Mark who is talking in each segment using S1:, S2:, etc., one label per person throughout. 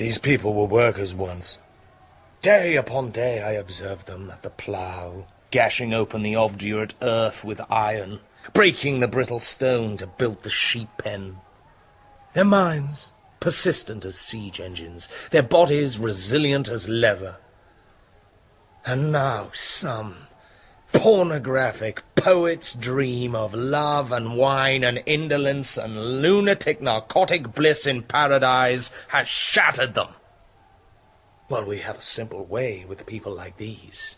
S1: These people were workers once. Day upon day I observed them at the plough, gashing open the obdurate earth with iron, breaking the brittle stone to build the sheep pen. Their minds persistent as siege engines, their bodies resilient as leather. And now some pornographic poet's dream of love and wine and indolence and lunatic narcotic bliss in paradise has shattered them. Well, we have a simple way with people like these.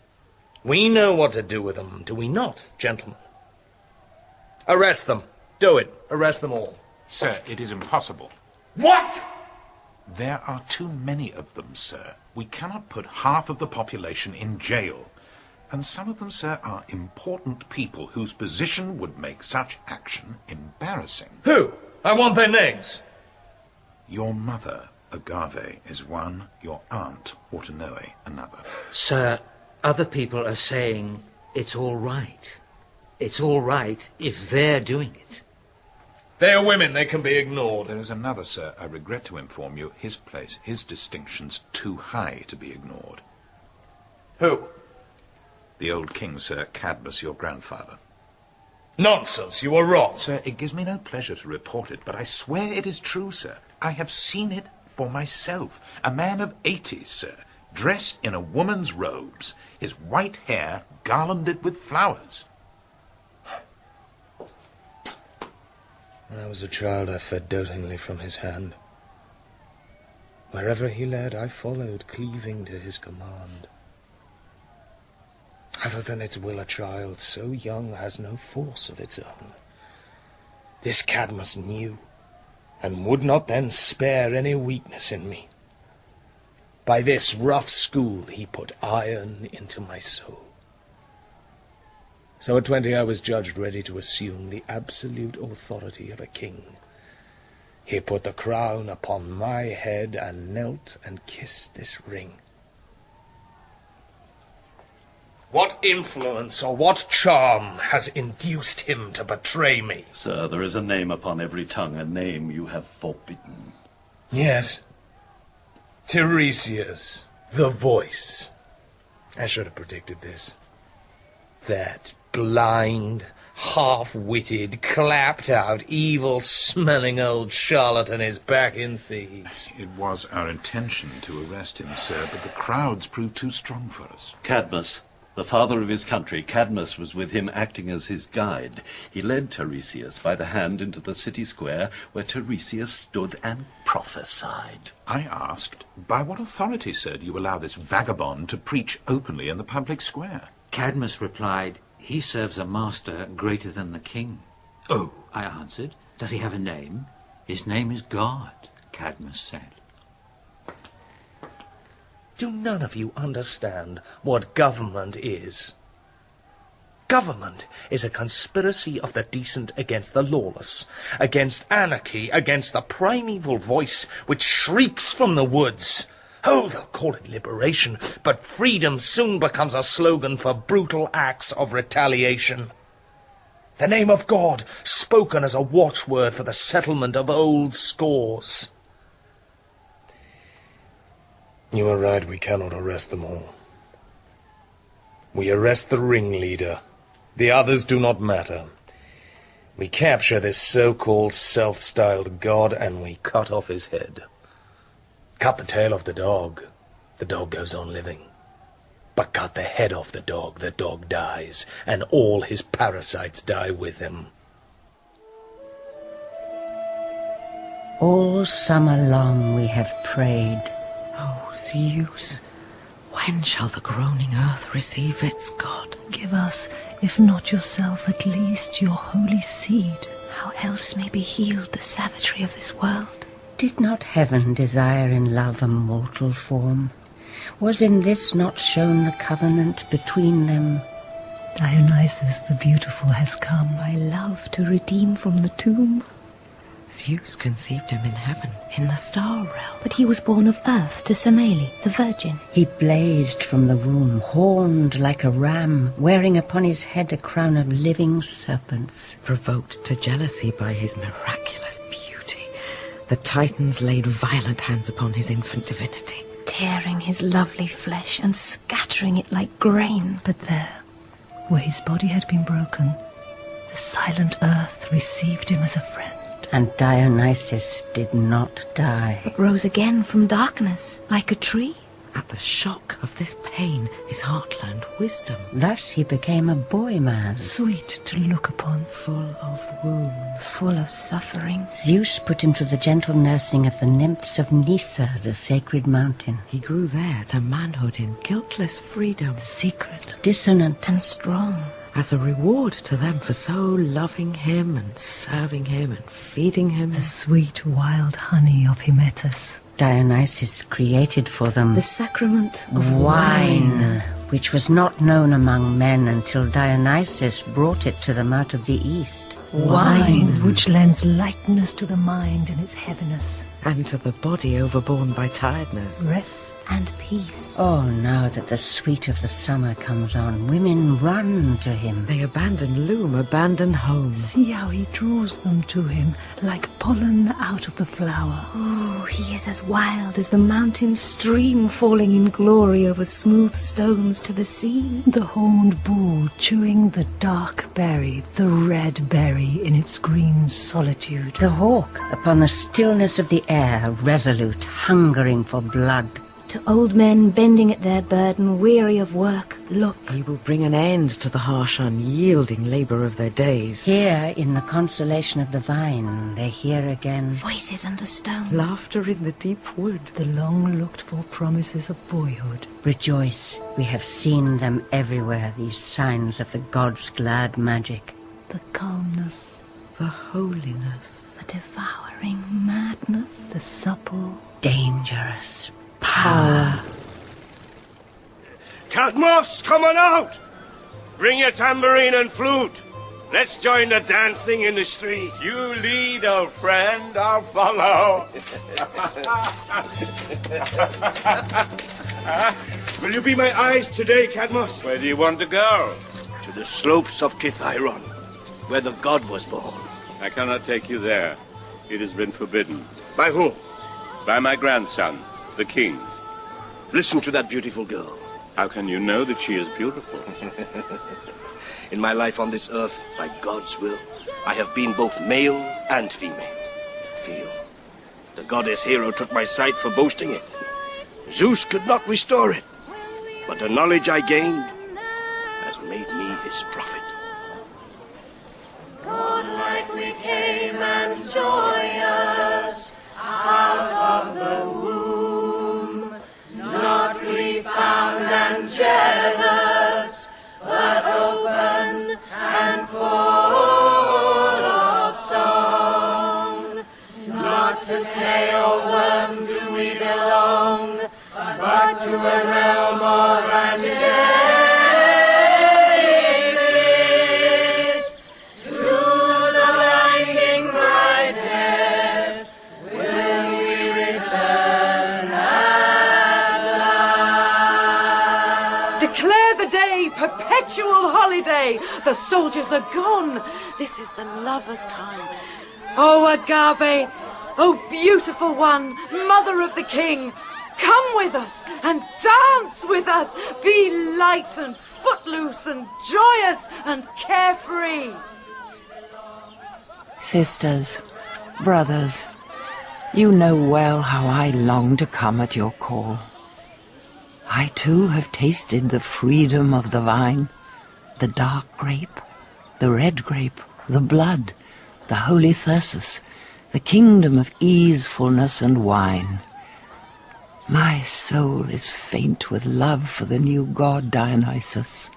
S1: We know what to do with them, do we not, gentlemen? Arrest them. Do it. Arrest them all.
S2: Sir, it is impossible.
S1: What?
S2: There are too many of them, sir. We cannot put half of the population in jail. And some of them, sir, are important people whose position would make such action embarrassing.
S1: Who? I want their names.
S2: Your mother, Agave, is one. Your aunt, Autonoe, another.
S3: Sir, other people are saying it's all right. It's all right if they're doing it.
S1: They are women. They can be ignored.
S2: There is another, sir. I regret to inform you, his place, his distinctions, too high to be ignored.
S1: Who?
S2: The old king, sir, Cadmus, your grandfather.
S1: Nonsense, you are wrong.
S2: Sir, it gives me no pleasure to report it, but I swear it is true, sir. I have seen it for myself. A man of 80, sir, dressed in a woman's robes, his white hair garlanded with flowers.
S1: When I was a child, I fed dotingly from his hand. Wherever he led, I followed, cleaving to his command. Other than its will, a child so young has no force of its own. This Cadmus knew, and would not then spare any weakness in me. By this rough school he put iron into my soul. So at 20 I was judged ready to assume the absolute authority of a king. He put the crown upon my head and knelt and kissed this ring. What influence or what charm has induced him to betray me?
S4: Sir, there is a name upon every tongue, a name you have forbidden.
S1: Yes. Tiresias, the voice. I should have predicted this. That blind, half-witted, clapped-out, evil-smelling old charlatan is back in Thebes.
S2: It was our intention to arrest him, sir, but the crowds proved too strong for us.
S4: Cadmus, the father of his country, Cadmus was with him acting as his guide. He led Tiresias by the hand into the city square, where Tiresias stood and prophesied.
S2: I asked, by what authority, sir, do you allow this vagabond to preach openly in the public square?
S3: Cadmus replied, he serves a master greater than the king.
S2: Oh,
S3: I answered, does he have a name? His name is God, Cadmus said.
S1: Do none of you understand what government is? Government is a conspiracy of the decent against the lawless, against anarchy, against the primeval voice which shrieks from the woods. Oh, they'll call it liberation, but freedom soon becomes a slogan for brutal acts of retaliation. The name of God, spoken as a watchword for the settlement of old scores. You are right, we cannot arrest them all. We arrest the ringleader. The others do not matter. We capture this so-called self-styled god and we cut off his head. Cut the tail off the dog goes on living. But cut the head off the dog dies, and all his parasites die with him.
S5: All summer long we have prayed.
S6: Oh, Zeus, when shall the groaning earth receive its God?
S7: Give us, if not yourself, at least your holy seed.
S8: How else may be healed the savagery of this world?
S5: Did not heaven desire in love a mortal form? Was in this not shown the covenant between them?
S7: Dionysus the beautiful has come
S8: by love to redeem from the tomb.
S6: Zeus conceived him in heaven, in the star realm.
S8: But he was born of earth to Semele, the virgin.
S5: He blazed from the womb, horned like a ram, wearing upon his head a crown of living serpents.
S6: Provoked to jealousy by his miraculous beauty, the Titans laid violent hands upon his infant divinity,
S8: tearing his lovely flesh and scattering it like grain.
S7: But there, where his body had been broken, the silent earth received him as a friend.
S5: And Dionysus did not die,
S8: But rose again from darkness, like a tree.
S6: At the shock of this pain, his heart learned wisdom.
S5: Thus he became a boy man.
S7: Sweet to look upon,
S6: Full of wounds.
S8: Full of suffering.
S5: Zeus put him to the gentle nursing of the nymphs of Nysa, the sacred mountain.
S6: He grew there to manhood in guiltless freedom,
S7: secret,
S5: Dissonant
S8: And strong.
S6: as a reward to them for so loving him and serving him and feeding him.
S7: the sweet wild honey of Hymettus.
S5: Dionysus created for them
S8: The sacrament of
S5: wine, which was not known among men until Dionysus brought it to them out of the east.
S7: Wine, which lends lightness to the mind in its heaviness.
S6: And to the body overborne by tiredness.
S7: Rest.
S8: And peace.
S5: Oh, now that the sweet of the summer comes on, women run to him.
S6: They abandon loom, abandon home.
S7: See how he draws them to him, like pollen out of the flower.
S8: Oh, he is as wild as the mountain stream falling in glory over smooth stones to the sea.
S7: The horned bull chewing the dark berry, the red berry in its green solitude.
S5: The hawk upon the stillness of the air, resolute, hungering for blood.
S8: To old men bending at their burden, weary of work, look.
S6: He will bring an end to the harsh, unyielding labour of their days.
S5: Here, in the consolation of the vine, they hear again
S8: Voices under stone.
S6: Laughter in the deep wood.
S7: The long-looked-for promises of boyhood.
S5: Rejoice, we have seen them everywhere, these signs of the gods' glad magic.
S7: The calmness,
S6: The holiness.
S8: The devouring madness.
S7: the supple,
S5: Dangerous
S6: Power.
S9: Cadmus, come on out! Bring your tambourine and flute. Let's join the dancing in the street.
S10: You lead, old friend, I'll follow.
S9: Will you be my eyes today, Cadmus?
S10: Where do you want to go?
S9: To the slopes of Kithyron, where the god was born.
S10: I cannot take you there. It has been forbidden.
S9: By whom?
S10: By my grandson, the king.
S9: Listen to that beautiful girl.
S10: How can you know that she is beautiful?
S9: In my life on this earth, by God's will, I have been both male and female. Feel, the goddess Hero took my sight for boasting it. Zeus could not restore it, but the knowledge I gained has made me his prophet.
S11: Godlike we came and joyous out of the womb, not grief-bound and jealous, but open and full of song. Not to clay or worm do we belong, but to a realm of angelic bliss. To the blinding brightness will we return at last.
S6: Declare the day perpetual holiday. The soldiers are gone. This is the lovers' time. Oh, Agave, oh, beautiful one, mother of the king, come with us and dance with us. Be light and footloose and joyous and carefree.
S12: Sisters, brothers, you know well how I long to come at your call. I too have tasted the freedom of the vine, the dark grape, the red grape, the blood, the holy thyrsus, the kingdom of easefulness and wine. My soul is faint with love for the new god Dionysus,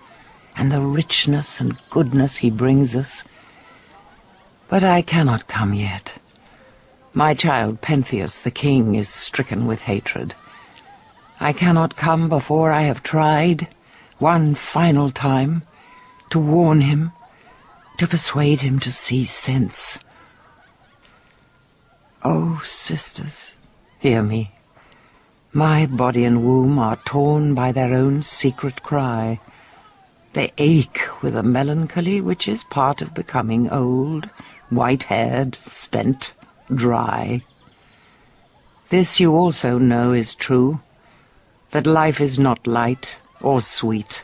S12: and the richness and goodness he brings us. But I cannot come yet. My child Pentheus the king is stricken with hatred. I cannot come before I have tried, one final time, to warn him, to persuade him to see sense. Oh, sisters, hear me. My body and womb are torn by their own secret cry. They ache with a melancholy which is part of becoming old, white-haired, spent, dry. This you also know is true, that life is not light or sweet,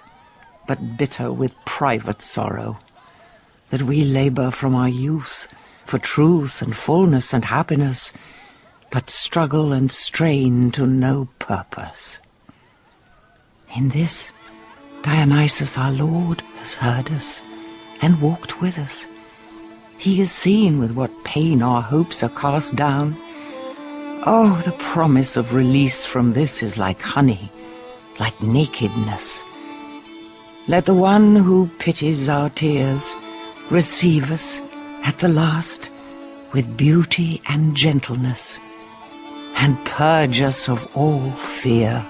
S12: but bitter with private sorrow, that we labor from our youth for truth and fullness and happiness, but struggle and strain to no purpose. In this, Dionysus our Lord has heard us and walked with us. He has seen with what pain our hopes are cast down. Oh, the promise of release from this is like honey, like nakedness. Let the one who pities our tears receive us at the last with beauty and gentleness, and purge us of all fear.